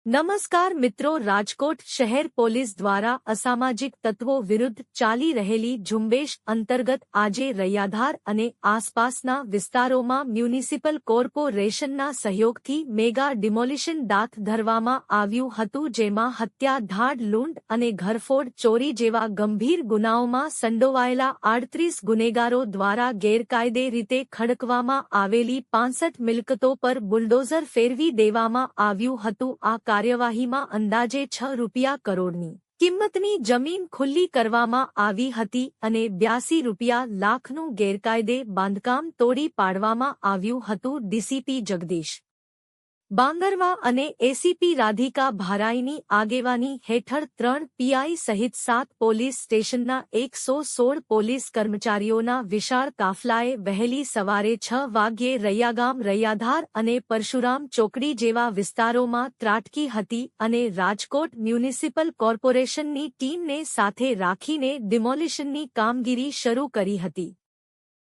નમસ્કાર મિત્રો, રાજકોટ શહેર પોલીસ દ્વારા અસામાજિક તત્વો વિરુદ્ધ ચાલી રહેલી ઝુંબેશ અંતર્ગત આજે રૈયાધાર અને આસપાસના વિસ્તારોમાં મ્યુનિસિપલ કોર્પોરેશનના સહયોગથી મેગા ડિમોલિશન દાથ ધરવામાં આવ્યું હતું, જેમાં હત્યા, ધાડ, લૂંટ અને ઘરફોડ ચોરી જેવા ગંભીર ગુનાઓમાં સંડોવાયેલા 38 ગુનેગારો દ્વારા ગેરકાયદે રીતે ખડકવામાં આવેલી 65 મિલકતો પર બુલડોઝર ફેરવી દેવામાં આવ્યું હતું। આ કાર્યવાહીમાં અંદાજે 6 કરોડની કિંમતની જમીન ખુલ્લી કરવામાં આવી હતી અને 82 લાખનું ગેરકાયદે બાંધકામ તોડી પાડવામાં આવ્યું હતું। ડીસીપી જગદીશ બાંગરવા અને એસીપી રાધિકા ભારાઈની આગેવાની હેઠળ 3 પીઆઈ સહિત 7 પોલીસ સ્ટેશનના 116 પોલીસ કર્મચારીઓના વિશાળ કાફલાએ વહેલી સવારે 6 વાગ્યે રૈયાગામ, રૈયાધાર અને પરશુરામ ચોકડી જેવા વિસ્તારોમાં ત્રાટકી હતી અને રાજકોટ મ્યુનિસિપલ કોર્પોરેશનની ટીમને સાથે રાખીને ડિમોલિશનની કામગીરી શરૂ કરી હતી।